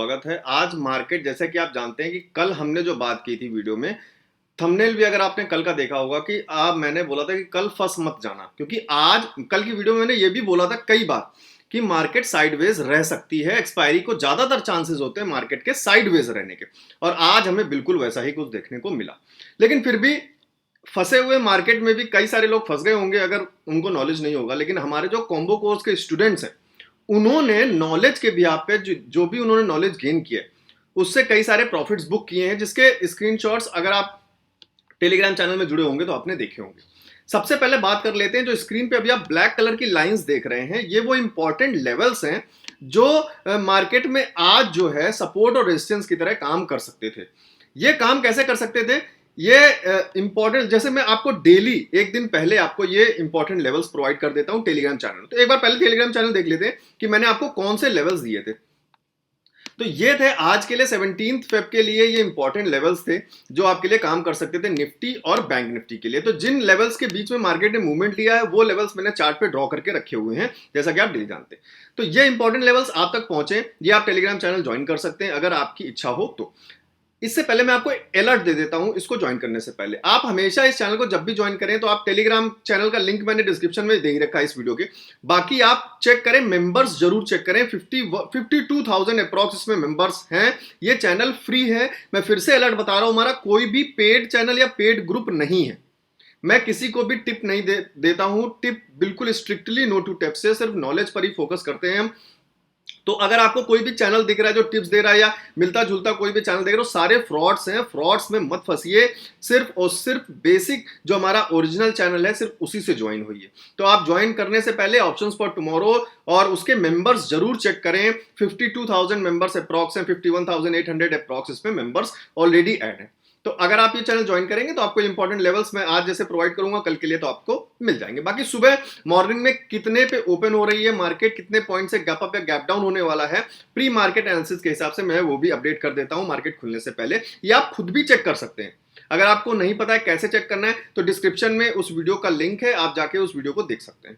स्वागत है। आज मार्केट, जैसे कि आप जानते हैं कि कल हमने जो बात की थी वीडियो में, थंबनेल भी अगर आपने कल का देखा होगा कि मैंने बोला था कि कल फंस मत जाना, क्योंकि आज कल की वीडियो में मैंने ये भी बोला था कई बार कि मार्केट साइडवेज रह सकती है। एक्सपायरी को ज्यादातर चांसेस होते हैं मार्केट के साइडवेज रहने के, और आज हमें बिल्कुल वैसा ही कुछ देखने को मिला। लेकिन फिर भी फंसे हुए मार्केट में भी कई सारे लोग फंस गए होंगे अगर उनको नॉलेज नहीं होगा। लेकिन हमारे जो कॉम्बो कोर्स के स्टूडेंट्स हैं, उन्होंने नॉलेज के बिहाफ पे जो भी उन्होंने नॉलेज गेन किया है, उससे कई सारे प्रॉफिट्स बुक किए हैं, जिसके स्क्रीनशॉट्स अगर आप टेलीग्राम चैनल में जुड़े होंगे तो आपने देखे होंगे। सबसे पहले बात कर लेते हैं, जो स्क्रीन पे अभी आप ब्लैक कलर की लाइंस देख रहे हैं, ये वो इंपॉर्टेंट लेवल्स हैं जो मार्केट में आज जो है सपोर्ट और रेजिस्टेंस की तरह काम कर सकते थे। ये काम कैसे कर सकते थे? ये इंपॉर्टेंट, जैसे मैं आपको डेली एक दिन पहले आपको ये इंपॉर्टेंट लेवल्स प्रोवाइड कर देता हूं टेलीग्राम चैनल। तो एक बार पहले टेलीग्राम चैनल देख लेते हैं कि मैंने आपको कौन से लेवल्स दिए थे। तो ये थे आज के लिए 17 फेब के लिए ये इंपॉर्टेंट लेवल्स थे जो आपके लिए काम कर सकते थे निफ्टी और बैंक निफ्टी के लिए। तो जिन लेवल्स के बीच में मार्केट ने मूवमेंट लिया है वो लेवल्स मैंने चार्ट पे ड्रॉ करके रखे हुए हैं, जैसा कि आप डेली जानते हैं। तो ये इंपॉर्टेंट लेवल्स आप तक पहुंचे, ये आप टेलीग्राम चैनल ज्वाइन कर सकते हैं अगर आपकी इच्छा हो तो। इससे पहले मैं आपको अलर्ट दे देता हूं, इसको ज्वाइन करने से पहले आप हमेशा इस चैनल को जब भी ज्वाइन करें तो आप टेलीग्राम चैनल का लिंक मैंने डिस्क्रिप्शन में दे ही रखा है इस वीडियो के। बाकी आप चेक करें, मेंबर्स जरूर चेक करें। 52,000 अप्रॉक्स इसमें मेंबर्स हैं। ये चैनल फ्री है। मैं फिर से अलर्ट बता रहा हूं, हमारा कोई भी पेड चैनल या पेड ग्रुप नहीं है। मैं किसी को भी टिप नहीं देता हूं। टिप बिल्कुल स्ट्रिक्टली नो टू टिप से, सिर्फ नॉलेज पर ही फोकस करते हैं हम। तो अगर आपको कोई भी चैनल दिख रहा है जो टिप्स दे रहा है या मिलता जुलता कोई भी चैनल देख रहे हो, सारे फ्रॉड्स हैं। फ्रॉड्स में मत फंसिए। सिर्फ और सिर्फ बेसिक जो हमारा ओरिजिनल चैनल है, सिर्फ उसी से ज्वाइन होइए। तो आप ज्वाइन करने से पहले ऑप्शंस फॉर टुमारो और उसके मेंबर्स जरूर चेक करें। 52,000 मेंबर्स अप्रॉक्स हैं, 51,800 अप्रॉक्स इसमें मेंबर्स ऑलरेडी ऐड हैं। तो अगर आप ये चैनल ज्वाइन करेंगे तो आपको इंपॉर्टेंट लेवल्स मैं आज जैसे प्रोवाइड करूंगा कल के लिए तो आपको मिल जाएंगे। बाकी सुबह मॉर्निंग में कितने पे ओपन हो रही है मार्केट, कितने पॉइंट से गैप अप या गैप डाउन होने वाला है, प्री मार्केट एनालिसिस के हिसाब से मैं वो भी अपडेट कर देता हूं मार्केट खुलने से पहले। ये आप खुद भी चेक कर सकते हैं। अगर आपको नहीं पता है कैसे चेक करना है तो डिस्क्रिप्शन में उस वीडियो का लिंक है, आप जाके उस वीडियो को देख सकते हैं।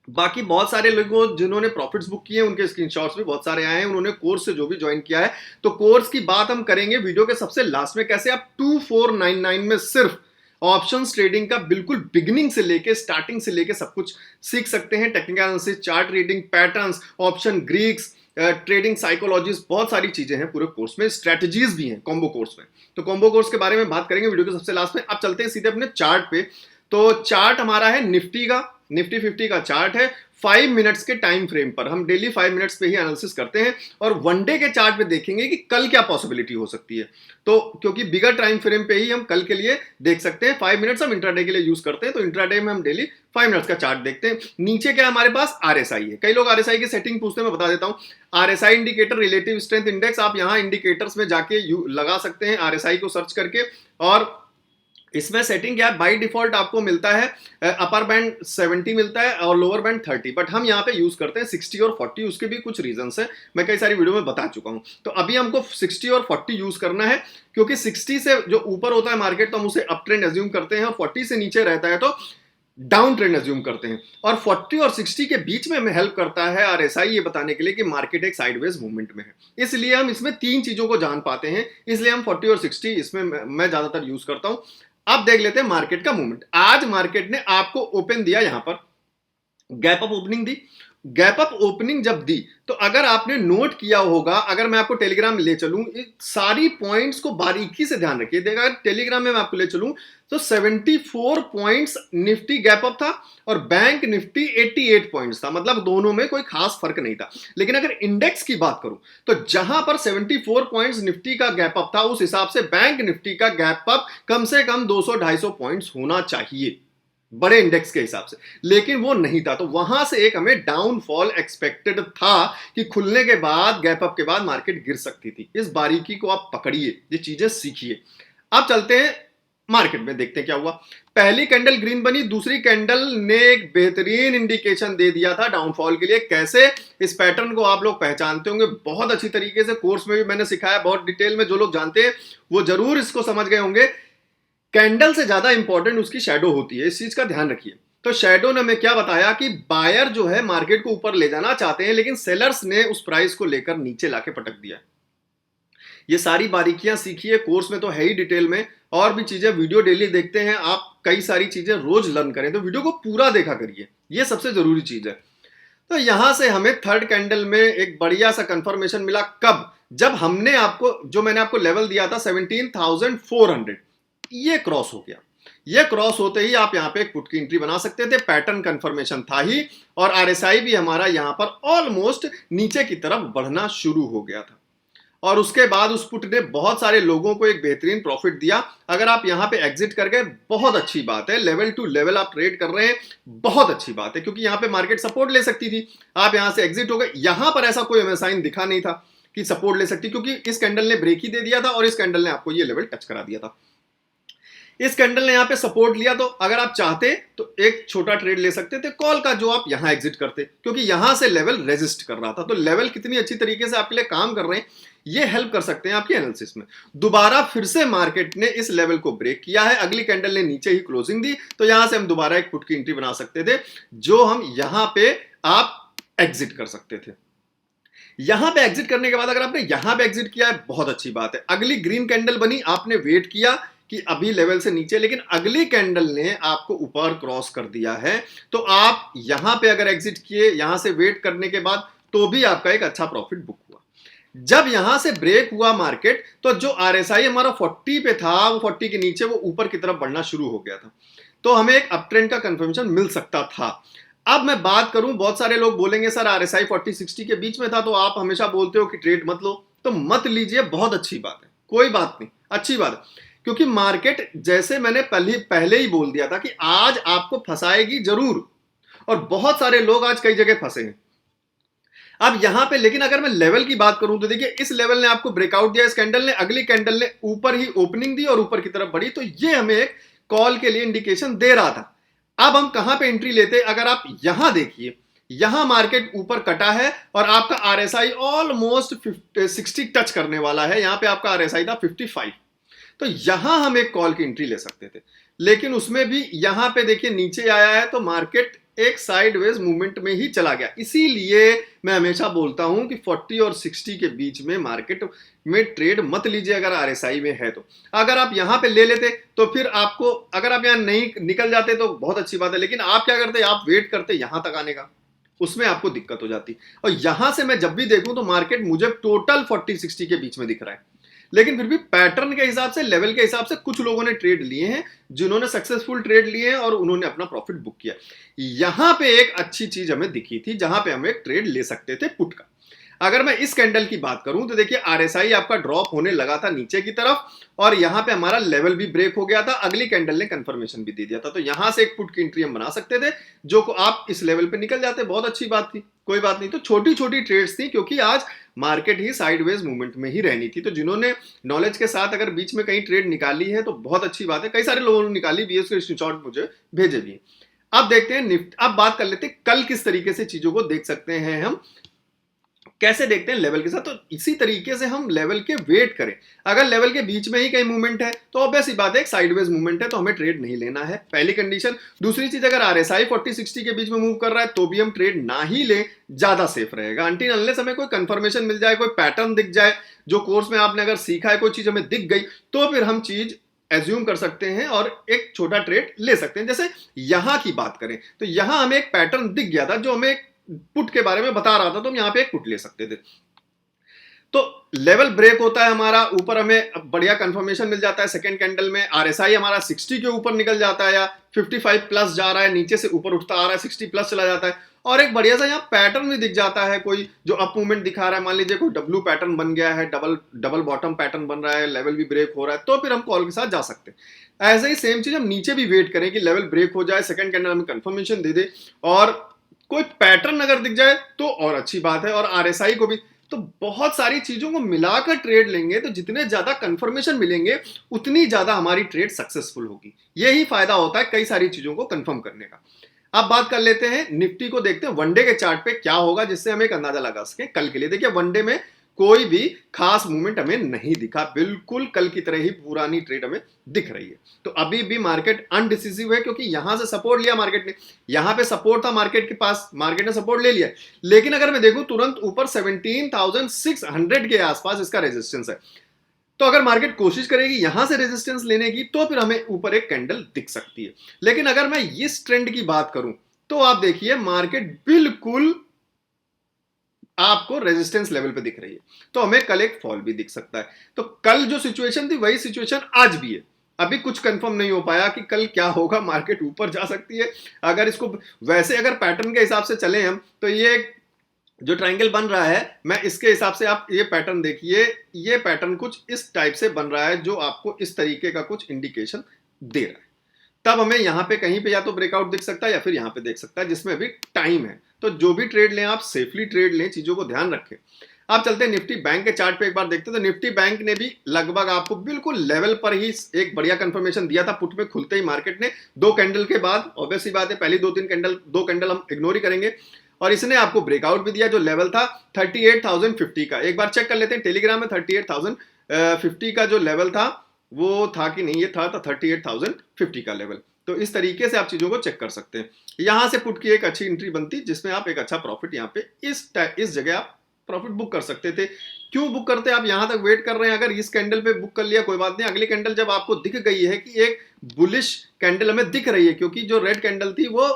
बाकी बहुत सारे लोगों जिन्होंने प्रॉफिट्स बुक किए हैं उनके स्क्रीनशॉट्स भी बहुत सारे आए हैं, उन्होंने कोर्स से जो भी ज्वाइन किया है। तो कोर्स की बात हम करेंगे वीडियो के सबसे लास्ट में, कैसे आप 2499 में सिर्फ ऑप्शंस ट्रेडिंग का बिल्कुल बिगिनिंग से लेके स्टार्टिंग से लेके सब कुछ सीख सकते हैं। Technical analysis, chart reading, patterns, option Greeks, trading psychologies, बहुत सारी चीजें हैं पूरे कोर्स में। स्ट्रेटजीज भी हैं कॉम्बो कोर्स में। तो कॉम्बो कोर्स के बारे में बात करेंगे वीडियो के सबसे लास्ट में। अब चलते हैं सीधे अपने चार्ट पे। तो चार्ट हमारा है निफ्टी का, निफ्टी 50 का चार्ट है 5 मिनट्स के टाइम फ्रेम पर। हम डेली 5 मिनट्स पे ही एनालिसिस करते हैं और वन डे के चार्ट पे देखेंगे कि कल क्या पॉसिबिलिटी हो सकती है। तो क्योंकि बिगर टाइम फ्रेम पे ही हम कल के लिए देख सकते हैं। 5 मिनट्स हम इंट्राडे के लिए यूज करते हैं, तो इंट्राडे में हम डेली 5 मिनट्स का चार्ट देखते हैं। नीचे क्या हमारे पास आरएसआई है। कई लोग आरएसआई की सेटिंग पूछते हैं, मैं बता देता हूं। RSI indicator, relative strength index, आप यहां इंडिकेटर्स में जाके लगा सकते हैं आरएसआई को सर्च करके। और इसमें सेटिंग क्या है, बाय डिफॉल्ट आपको मिलता है अपर बैंड 70 मिलता है और लोअर बैंड 30, बट हम यहाँ पे यूज करते हैं 60 और 40। उसके भी कुछ रीजंस है, मैं कई सारी वीडियो में बता चुका हूं। तो अभी हमको 60 और 40 यूज करना है, क्योंकि 60 से जो ऊपर होता है मार्केट तो हम उसे अप ट्रेंड एज्यूम करते हैं, और 40 से नीचे रहता है तो डाउन ट्रेंड एज्यूम करते हैं। और 40 और 60 के बीच में हमें हेल्प करता है आरएसआई ये बताने के लिए कि मार्केट एक साइडवेज मूवमेंट में है। इसलिए हम इसमें तीन चीजों को जान पाते हैं, इसलिए हम 40 और 60 इसमें मैं ज्यादातर यूज करता हूं। अब देख लेते हैं मार्केट का मूवमेंट। आज मार्केट ने आपको ओपन दिया, यहां पर गैप अप ओपनिंग दी। गैप अप ओपनिंग जब दी तो अगर आपने नोट किया होगा, अगर मैं आपको टेलीग्राम ले चलूं, सारी पॉइंट्स को बारीकी से ध्यान रखिए। देखा अगर टेलीग्राम में मैं आपको ले चलूं तो 74 पॉइंट्स निफ्टी गैप अप था और बैंक निफ्टी 88 पॉइंट्स था। मतलब दोनों में कोई खास फर्क नहीं था। लेकिन अगर इंडेक्स की बात करूं तो जहां पर 74 पॉइंट्स निफ्टी का गैप अप था, उस हिसाब से बैंक निफ्टी का गैप अप कम से कम 200-250 पॉइंट्स होना चाहिए बड़े इंडेक्स के हिसाब से, लेकिन वो नहीं था। तो वहां से एक हमें डाउनफॉल एक्सपेक्टेड था कि खुलने के बाद, गैप अप के बाद मार्केट गिर सकती थी। इस बारीकी को आप पकड़िए, ये चीजें सीखिए। अब चलते हैं मार्केट में, देखते हैं क्या हुआ। पहली कैंडल ग्रीन बनी, दूसरी कैंडल ने एक बेहतरीन इंडिकेशन दे दिया था डाउनफॉल के लिए। कैसे, इस पैटर्न को आप लोग पहचानते होंगे बहुत अच्छी तरीके से, कोर्स में भी मैंने सिखाया बहुत डिटेल में। जो लोग जानते हैं वो जरूर इसको समझ गए होंगे। कैंडल से ज्यादा इंपॉर्टेंट उसकी शैडो होती है, इस चीज का ध्यान रखिए। तो शैडो ने हमें क्या बताया कि बायर जो है मार्केट को ऊपर ले जाना चाहते हैं, लेकिन सेलर्स ने उस प्राइस को लेकर नीचे लाके पटक दिया। ये सारी बारीकियां सीखिए, कोर्स में तो है ही डिटेल में, और भी चीजें वीडियो डेली देखते हैं आप, कई सारी चीजें रोज लर्न करें, तो वीडियो को पूरा देखा करिए, ये सबसे जरूरी चीज है। तो यहां से हमें थर्ड कैंडल में एक बढ़िया सा कंफर्मेशन मिला, कब? जब हमने आपको, जो मैंने आपको लेवल दिया था 17,400, ये क्रॉस हो गया। ये क्रॉस होते ही आप यहां पे एक पुट की एंट्री बना सकते थे, पैटर्न कंफर्मेशन था ही, और आरएसआई भी हमारा यहां पर ऑलमोस्ट नीचे की तरफ बढ़ना शुरू हो गया था। और उसके बाद उस पुट ने बहुत सारे लोगों को एक बेहतरीन प्रॉफिट दिया। अगर आप यहां पे एग्जिट कर गए, बहुत अच्छी बात है, लेवल टू लेवल आप ट्रेड कर रहे हैं, बहुत अच्छी बात है, क्योंकि यहां पे मार्केट सपोर्ट ले सकती थी, आप यहां से एग्जिट हो गए। यहां पर ऐसा कोई हमें साइन दिखा नहीं था कि सपोर्ट ले सकती, क्योंकि इस कैंडल ने ब्रेक ही दे दिया था और इस कैंडल ने आपको ये लेवल टच करा दिया था। इस कैंडल ने यहां पे सपोर्ट लिया, तो अगर आप चाहते तो एक छोटा ट्रेड ले सकते थे कॉल का, जो आप यहां एग्जिट करते, क्योंकि यहां से लेवल रेजिस्ट कर रहा था। तो लेवल कितनी अच्छी तरीके से आपके लिए काम कर रहे हैं, ये हेल्प कर सकते हैं आपके एनालिसिस में। दोबारा फिर से मार्केट ने इस लेवल को ब्रेक किया है, अगली कैंडल ने नीचे ही क्लोजिंग दी, तो यहां से हम दोबारा एक पुट की एंट्री बना सकते थे, जो हम यहां पे आप एग्जिट कर सकते थे। यहां पे एग्जिट करने के बाद अगर आपने यहां पे एग्जिट किया है, बहुत अच्छी बात है। अगली ग्रीन कैंडल बनी, आपने वेट किया कि अभी लेवल से नीचे, लेकिन अगली कैंडल ने आपको ऊपर क्रॉस कर दिया है, तो आप यहां पे अगर एग्जिट किए, यहां से वेट करने के बाद, तो भी आपका एक अच्छा प्रॉफिट बुक हुआ। जब यहां से ब्रेक हुआ मार्केट, तो जो आरएसआई हमारा 40 पे था, वो 40 के नीचे वो ऊपर की तरफ बढ़ना शुरू हो गया था, तो हमें एक अप ट्रेंड का कंफर्मेशन मिल सकता था। अब मैं बात करूं, बहुत सारे लोग बोलेंगे सर आरएसआई 40-60 के बीच में था, तो आप हमेशा बोलते हो कि ट्रेड मत लो, तो मत लीजिए, बहुत अच्छी बात है, कोई बात नहीं, अच्छी बात है, क्योंकि मार्केट, जैसे मैंने पहले ही बोल दिया था कि आज आपको फंसाएगी जरूर, और बहुत सारे लोग आज कई जगह फंसे हैं। अब यहां पे लेकिन अगर मैं लेवल की बात करूं, तो देखिए इस लेवल ने आपको ब्रेकआउट दिया, इस कैंडल ने, अगली कैंडल ने ऊपर ही ओपनिंग दी और ऊपर की तरफ बढ़ी, तो ये हमें एक कॉल के लिए इंडिकेशन दे रहा था। अब हम कहां पे एंट्री लेते? अगर आप यहां देखिए, यहां मार्केट ऊपर कटा है और आपका आरएसआई ऑलमोस्ट 60 टच करने वाला है, यहां पे आपका आरएसआई था 55, तो यहां हम एक कॉल की एंट्री ले सकते थे, लेकिन उसमें भी यहां पे देखिए नीचे आया है, तो मार्केट एक साइडवेज मूवमेंट में ही चला गया। इसीलिए मैं हमेशा बोलता हूं कि 40 और 60 के बीच में मार्केट में ट्रेड मत लीजिए अगर आरएसआई में है तो। अगर आप यहां पे ले लेते, तो फिर आपको, अगर आप यहां नहीं निकल जाते तो बहुत अच्छी बात है, लेकिन आप क्या करते, आप वेट करते यहां तक आने का, उसमें आपको दिक्कत हो जाती। और यहां से मैं जब भी देखूं तो मार्केट मुझे टोटल 40-60 के बीच में दिख रहा है, लेकिन फिर भी पैटर्न के हिसाब से, लेवल के हिसाब से कुछ लोगों ने ट्रेड लिए हैं, जिन्होंने सक्सेसफुल ट्रेड लिए हैं और उन्होंने अपना प्रॉफिट बुक किया। यहां पे एक अच्छी चीज हमें दिखी थी, जहां पे हम एक ट्रेड ले सकते थे पुट का। अगर मैं इस कैंडल की बात करूं, तो देखिए आरएसआई आपका ड्रॉप होने लगा था नीचे की तरफ, और यहां पे हमारा लेवल भी ब्रेक हो गया था, अगली कैंडल ने कंफर्मेशन भी दे दिया था, तो यहां से एक पुट की एंट्री हम बना सकते थे, जो को आप इस लेवल पे निकल जाते, बहुत अच्छी बात थी, कोई बात नहीं। तो छोटी छोटी ट्रेड्स थी, क्योंकि आज मार्केट ही साइडवेज मूवमेंट में ही रहनी थी, तो जिन्होंने नॉलेज के साथ अगर बीच में कहीं ट्रेड निकाली है तो बहुत अच्छी बात है, कई सारे लोगों ने निकाली भी है, उसके स्क्रीनशॉट मुझे भेजे भी। अब देखते हैं निफ्टी, अब बात कर लेते हैं कल किस तरीके से चीजों को देख सकते हैं, हम कैसे देखते हैं लेवल के साथ। तो इसी तरीके से हम लेवल के वेट करें, अगर लेवल के बीच में ही कहीं मूवमेंट है तो ऑब्वियस ही बात है, एक साइडवेज मूवमेंट है, तो हमें ट्रेड नहीं लेना है, पहली कंडीशन। दूसरी चीज, अगर आरएसआई 40-60 के बीच में मूव कर रहा है तो भी हम ट्रेड ना ही लें, ज्यादा सेफ रहेगा, अनटिल अनलेस हमें कोई कंफर्मेशन मिल जाए, कोई पैटर्न दिख जाए, जो कोर्स में आपने अगर सीखा है, कोई चीज हमें दिख गई, तो फिर हम चीज एज्यूम कर सकते हैं और एक छोटा ट्रेड ले सकते हैं। जैसे यहां की बात करें, तो यहां हमें एक पैटर्न दिख गया था जो हमें पुट के बारे में बता रहा था, तो हम यहां पे एक पुट ले सकते थे। तो लेवल ब्रेक होता है हमारा, ऊपर हमें बढ़िया कंफर्मेशन मिल जाता है, सेकंड कैंडल में आरएसआई हमारा 60 के ऊपर निकल जाता है, या 55 प्लस जा रहा है, नीचे से ऊपर उठता आ रहा है, 60 प्लस चला जाता है, और एक बढ़िया सा यहाँ पैटर्न भी दिख जाता है, कोई जो अप मूवमेंट दिखा रहा है, मान लीजिए कोई डब्ल्यू पैटर्न बन गया है, डबल बॉटम पैटर्न बन रहा है, लेवल भी ब्रेक हो रहा है, तो फिर हम कॉल के साथ जा सकते हैं। ऐसे ही सेम चीज हम नीचे भी वेट करें कि लेवल ब्रेक हो जाए, सेकंड कैंडल हमें कंफर्मेशन दे दे, और कोई पैटर्न अगर दिख जाए तो और अच्छी बात है, और आरएसआई को भी। तो बहुत सारी चीजों को मिलाकर ट्रेड लेंगे, तो जितने ज्यादा कंफर्मेशन मिलेंगे उतनी ज्यादा हमारी ट्रेड सक्सेसफुल होगी। यही फायदा होता है कई सारी चीजों को कंफर्म करने का। अब बात कर लेते हैं निफ्टी को, देखते हैं वनडे के चार्ट पे क्या होगा, जिससे हम एक अंदाजा लगा सके कल के लिए। देखिए वनडे में कोई भी खास मूवमेंट हमें नहीं दिखा, बिल्कुल कल की तरह ही पुरानी ट्रेड हमें दिख रही है। तो अभी भी मार्केट अनडिसिसिव है, क्योंकि यहां से सपोर्ट लिया मार्केट ने, यहां पे सपोर्ट था मार्केट के पास, मार्केट ने सपोर्ट ले लिया, लेकिन अगर मैं देखूं तुरंत ऊपर 17,600 के आसपास इसका रेजिस्टेंस है। तो अगर मार्केट कोशिश करेगी यहां से रेजिस्टेंस लेने की तो फिर हमें ऊपर एक कैंडल दिख सकती है। लेकिन अगर मैं इस ट्रेंड की बात करूं तो आप देखिए मार्केट बिल्कुल आपको रेजिस्टेंस लेवल पे दिख रही है, तो हमें कल एक फॉल भी दिख सकता है। तो कल जो सिचुएशन थी वही सिचुएशन आज भी है। अभी कुछ कंफर्म नहीं हो पाया कि कल क्या होगा, मार्केट ऊपर जा सकती है। अगर इसको वैसे अगर पैटर्न के हिसाब से चले हम तो ये जो ट्रायंगल बन रहा है, मैं इसके हिसाब से आप ये पैटर्न देखिए, ये पैटर्न कुछ इस टाइप से बन रहा है जो आपको इस तरीके का कुछ इंडिकेशन दे रहा है। तब हमें यहां पे कहीं पे या तो ब्रेकआउट दिख सकता है या फिर यहां पे देख सकता है, जिसमें अभी टाइम है। तो जो भी ट्रेड लें आप सेफली ट्रेड लें, चीजों को ध्यान रखें। आप चलते हैं निफ्टी बैंक के चार्ट पे एक बार देखते हैं। तो निफ्टी बैंक ने भी लगभग आपको बिल्कुल लेवल पर ही एक बढ़िया कंफर्मेशन दिया था। पुट में खुलते ही मार्केट ने दो कैंडल के बाद, ऑब्वियसली बात है पहली दो कैंडल हम इग्नोर ही करेंगे, और इसने आपको ब्रेकआउट भी दिया जो लेवल था 38,050 का। एक बार चेक कर लेते हैं टेलीग्राम में 38,050 का जो लेवल था वो था कि नहीं, ये था 38,050 का लेवल। तो इस तरीके से आप चीजों को चेक कर सकते हैं। यहां से पुट की एक अच्छी एंट्री बनती जिसमें आप एक अच्छा प्रॉफिट यहाँ पे इस जगह आप प्रॉफिट बुक कर सकते थे। क्यों बुक करते हैं, आप यहां तक वेट कर रहे हैं। अगर इस कैंडल पे बुक कर लिया कोई बात नहीं, अगली कैंडल जब आपको दिख गई है कि एक बुलिश कैंडल हमें दिख रही है, क्योंकि जो रेड कैंडल थी वो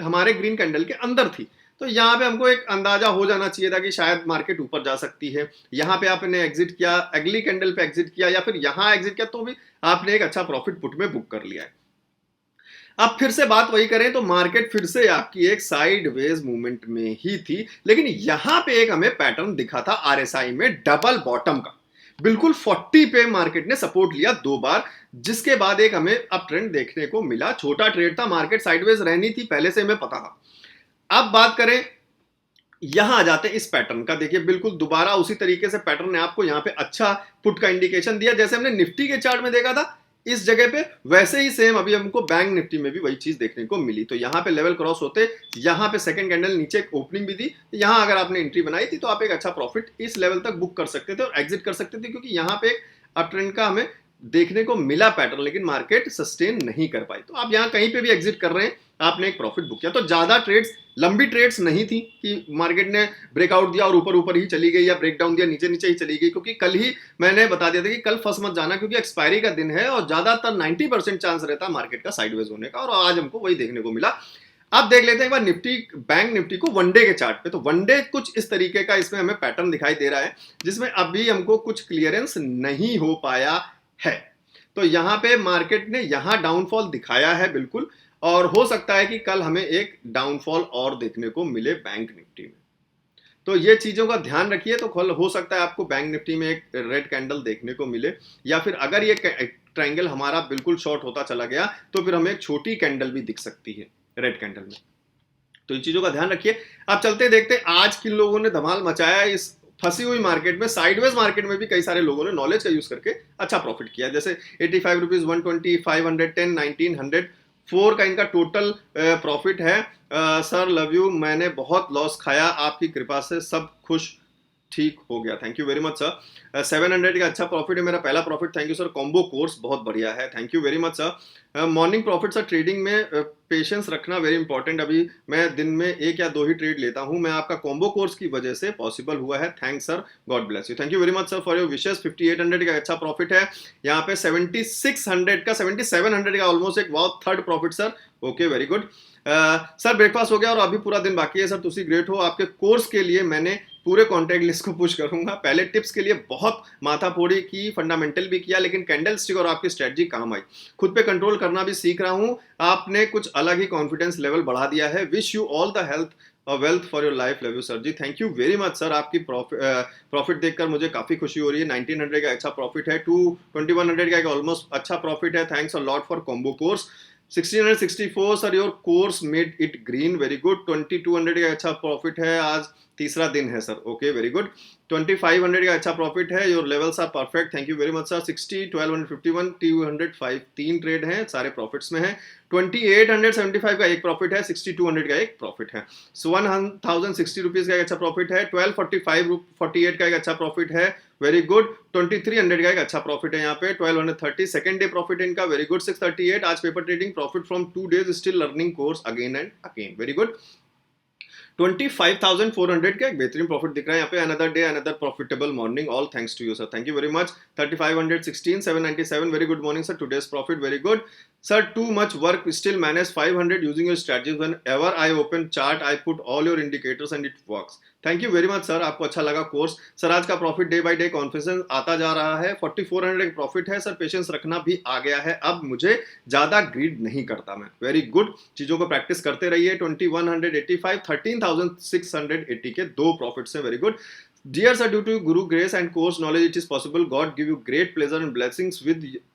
हमारे ग्रीन कैंडल के अंदर थी, तो यहाँ पे हमको एक अंदाजा हो जाना चाहिए था कि शायद मार्केट ऊपर जा सकती है। यहाँ पे आपने एग्जिट किया, अगली कैंडल पे एग्जिट किया या फिर यहाँ एग्जिट किया, तो भी आपने एक अच्छा प्रॉफिट पुट में बुक कर लिया है। अब फिर से बात वही करें तो मार्केट फिर से आपकी एक साइडवेज मूवमेंट में ही थी, लेकिन यहां पे एक हमें पैटर्न दिखा था आरएसआई में डबल बॉटम का। बिल्कुल 40 पे मार्केट ने सपोर्ट लिया दो बार, जिसके बाद एक हमें अप ट्रेंड देखने को मिला। छोटा ट्रेड था, मार्केट साइडवेज रहनी थी पहले से हमें पता था। अब बात करें, यहां आ जाते हैं इस पैटर्न का। देखिए बिल्कुल दोबारा उसी तरीके से पैटर्न ने आपको यहां पे अच्छा पुट का इंडिकेशन दिया, जैसे हमने निफ्टी के चार्ट में देखा था इस जगह पे, वैसे ही सेम अभी हमको बैंक निफ्टी में भी वही चीज देखने को मिली। तो यहां पे लेवल क्रॉस होते, यहां पे सेकंड कैंडल नीचे एक ओपनिंग भी थी, यहां अगर आपने एंट्री बनाई थी तो आप एक अच्छा प्रॉफिट इस लेवल तक बुक कर सकते थे और एग्जिट कर सकते थे, क्योंकि यहां पे एक अप ट्रेंड का हमें देखने को मिला पैटर्न, लेकिन मार्केट सस्टेन नहीं कर पाई। तो आप यहां कहीं पे भी एग्जिट कर रहे हैं, आपने एक प्रॉफिट बुक किया। तो ज्यादा ट्रेड्स, लंबी ट्रेड्स नहीं थी कि मार्केट ने ब्रेकआउट दिया और ऊपर ऊपर ही चली गई या ब्रेकडाउन दिया नीचे नीचे ही चली गई, क्योंकि कल ही मैंने बता दिया था कि कल फंस मत जाना, क्योंकि एक्सपायरी का दिन है और ज्यादातर 90% चांस रहता है मार्केट का साइडवेज होने का, और आज हमको वही देखने को मिला। अब देख लेते हैं एक बार निफ्टी, बैंक निफ्टी को वनडे के चार्ट पे। तो वनडे कुछ इस तरीके का इसमें हमें पैटर्न दिखाई दे रहा है, जिसमें अभी हमको कुछ क्लियरेंस नहीं हो पाया है। तो यहां पे मार्केट ने यहां डाउनफॉल दिखाया है बिल्कुल, और हो सकता है कि कल हमें एक डाउनफॉल और देखने को मिले बैंक निफ्टी में। तो ये चीजों का ध्यान रखिए। तो कल हो सकता है आपको बैंक निफ्टी में एक रेड कैंडल देखने को मिले, या फिर अगर ये ट्रायंगल हमारा बिल्कुल शॉर्ट होता चला गया तो फिर हमें एक छोटी कैंडल भी दिख सकती है रेड कैंडल में। तो इन चीजों का ध्यान रखिए। आप चलते देखते आज किन लोगों ने धमाल मचाया इस फंसी हुई मार्केट में। साइडवेज मार्केट में भी कई सारे लोगों ने नॉलेज का यूज करके अच्छा प्रॉफिट किया, जैसे 85 रुपीज, 120, 510, 1904 का इनका टोटल प्रॉफिट है। सर लव यू, मैंने बहुत लॉस खाया, आपकी कृपा से सब खुश ठीक हो गया। Thank you very much sir. 700 का अच्छा प्रॉफिट है, मेरा पहला profit. Thank you sir. Combo course बहुत बढ़िया है, thank you very much sir. Morning profit sir, trading में पेशेंस रखना वेरी इंपॉर्टेंट। अभी मैं दिन में 1 या 2 ही ट्रेड लेता हूं, मैं आपका कॉम्बो कोर्स की वजह से पॉसिबल हुआ है। Thanks sir, God bless you. Thank you very much sir for your wishes. 5800 का अच्छा प्रॉफिट है, यहाँ पे 7600 का, 7700 का ऑलमोस्ट एक वाव third profit sir. Okay very good sir. Breakfast हो गया और अभी पूरा दिन बाकी है सर, तुसी ग्रेट हो। आपके कोर्स के लिए मैंने पूरे कॉन्टैक्ट लिस्ट को पुश करूंगा। पहले टिप्स के लिए बहुत माथाफोड़ी की, फंडामेंटल भी किया, लेकिन कैंडल स्टिक और आपकी स्ट्रेटजी काम आई। खुद पे कंट्रोल करना भी सीख रहा हूं, आपने कुछ अलग ही कॉन्फिडेंस लेवल बढ़ा दिया है। Wish you all the health और wealth for your life, love you sir ji. Thank you very much sir. आपकी प्रॉफिट देखकर मुझे काफी खुशी हो रही है। 1900 का अच्छा प्रॉफिट है, 2100 का एक ऑलमोस्ट अच्छा प्रॉफिट है। Thanks a lot for combo course. 1664 sir, your course made it green, very good. 2200 का अच्छा प्रॉफिट है, आज तीसरा दिन है सर। Okay very good. 2500 का अच्छा प्रॉफिट है, your levels are perfect, thank you very much sir. 60, 1251, 205 तीन ट्रेड हैं, सारे प्रॉफिट्स में है। 2875 का एक प्रॉफिट है, 6200 का एक प्रॉफिट है। 1060 रुपीज का एक अच्छा प्रॉफिट है। 1245 का एक अच्छा प्रॉफिट है, वेरी गुड। 2300 का एक अच्छा प्रॉफिट है यहाँ पे। 1230 सेकंड डे प्रॉफिट इनका, वेरी गुड। 638 आज paper trading profit from 2 days, still learning course again and again, very good. 25,400 का एक बेहतरीन प्रॉफिट दिख रहा है यहाँ पे। Another day another profitable morning, all thanks to you sir, thank you very much. 3516 797, very good morning sir, today's profit very good sir. Too much work, still manage 500 using your strategies, whenever I open chart I put all your indicators and it works. Thank you very much sir, आपको अच्छा लगा course sir. आज का profit day by day confidence आता जा रहा है, 4400 एक प्रॉफिट है सर, पेशेंस रखना भी आ गया है, अब मुझे ज्यादा ग्रीड नहीं करता मैं। वेरी गुड, चीजों को प्रैक्टिस करते रहिए। 2185 13,680 के 2 प्रॉफिट्स हैं, very good. Dear sir, due to Guru grace and course knowledge, it is possible God give you great pleasure and blessings.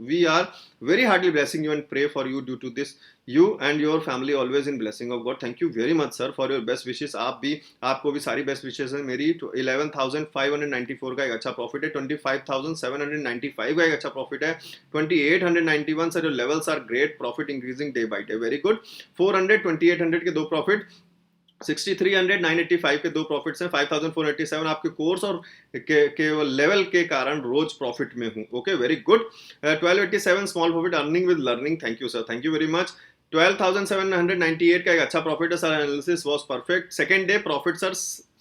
We are very heartily blessing you and pray for you due to this. You and your family always in blessing of God. Thank you very much sir for your best wishes. आपको भी सारी best विशेष है मेरी। 11,594 का एक अच्छा profit है, 25,795 का एक अच्छा प्रॉफिट है, 2891 sir, your levels are great, profit increasing day by day, very good। 400 2800 के 2 प्रॉफिट, 6300 985 के 2 प्रॉफिट्स हैं, 5487 आपके कोर्स और केवल लेवल के कारण रोज प्रॉफिट में हूं। Okay, very good. 1287 small profit, earning with learning, thank you sir, thank you very much. 12,798 का एक अच्छा प्रॉफिट है sir, analysis was perfect. Second day profit sir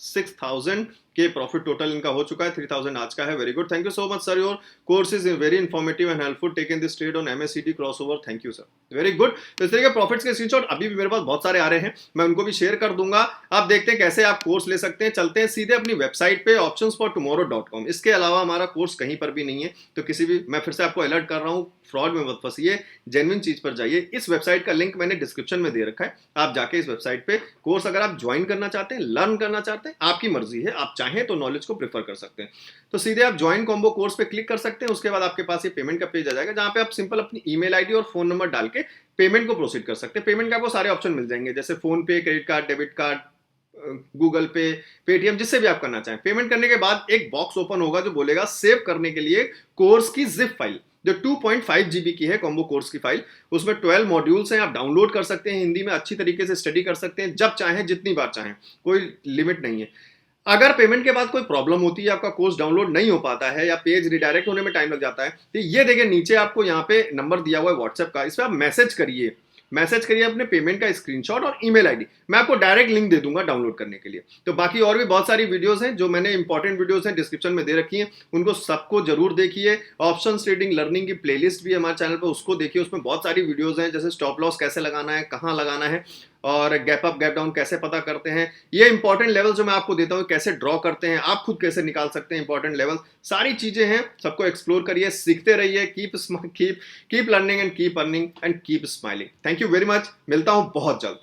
6,000 के प्रॉफिट टोटल इनका हो चुका है, 3,000 आज का है, very good. Thank you so much sir, your course is very informative and helpful, taken this trade on MACD crossover, thank you sir, very good. तो इस तरह के प्रॉफिट्स के स्क्रीनशॉट अभी भी मेरे पास बहुत सारे आ रहे हैं, मैं उनको भी शेयर कर दूंगा। आप देखते हैं कैसे आप कोर्स ले सकते हैं। चलते हैं सीधे अपनी वेबसाइट पे optionsfortomorrow.com। इसके अलावा हमारा कोर्स कहीं पर भी नहीं है, तो किसी भी, मैं फिर से आपको अलर्ट कर रहा हूँ, फ्रॉड में मत फंसिए, जेन्युइन चीज पर जाइए। इस वेबसाइट का लिंक मैंने डिस्क्रिप्शन में दे रखा है, आप जाके इस वेबसाइट पे कोर्स अगर आप ज्वाइन करना चाहते हैं, लर्न करना चाहते हैं, आपकी मर्जी है, आप चाहें तो नॉलेज को प्रेफर कर सकते हैं। तो सीधे आप ज्वाइन कॉम्बो कोर्स पे क्लिक कर सकते हैं, उसके बाद आपके पास ये पेमेंट का पेज आ जाएगा, जहां पे आप सिंपल अपनी ईमेल आईडी और फोन नंबर डाल के पेमेंट को प्रोसीड कर सकते हैं। पेमेंट के आपको सारे ऑप्शन मिल जाएंगे, जैसे फोन पे, credit card, debit card, Google पे, पेटीएम, जिससे भी आप करना चाहें। पेमेंट करने के बाद एक बॉक्स ओपन होगा जो बोलेगा सेव करने के लिए कोर्स की जिप फाइल, जो 2.5 GB की है कॉम्बो कोर्स की फाइल। उसमें 12 मॉड्यूल्स हैं, आप डाउनलोड कर सकते हैं, हिंदी में अच्छी तरीके से स्टडी कर सकते हैं, जब चाहें जितनी बार चाहें, कोई लिमिट नहीं है। अगर पेमेंट के बाद कोई प्रॉब्लम होती है, आपका कोर्स डाउनलोड नहीं हो पाता है या पेज रिडायरेक्ट होने में टाइम लग जाता है, तो ये देखिए नीचे आपको यहाँ पे नंबर दिया हुआ है व्हाट्सएप का, इस पर आप मैसेज करिए अपने पेमेंट का स्क्रीनशॉट और ईमेल आईडी, मैं आपको डायरेक्ट लिंक दे दूंगा डाउनलोड करने के लिए। तो बाकी और भी बहुत सारी वीडियोस हैं जो मैंने इंपॉर्टेंट वीडियोस हैं डिस्क्रिप्शन में दे रखी हैं, उनको सबको जरूर देखिए। ऑप्शन ट्रेडिंग लर्निंग की प्लेलिस्ट भी है हमारे चैनल पर, उसको देखिए, उसमें बहुत सारी वीडियोस हैं, जैसे स्टॉप लॉस कैसे लगाना है, कहाँ लगाना है, और गैप अप गैप डाउन कैसे पता करते हैं, ये इंपॉर्टेंट लेवल जो मैं आपको देता हूँ कैसे ड्रॉ करते हैं, आप खुद कैसे निकाल सकते हैं इंपॉर्टेंट लेवल, सारी चीजें हैं, सबको एक्सप्लोर करिए, सीखते रहिए, keep learning and keep earning and keep smiling. Thank you very much, मिलता हूं बहुत जल्द।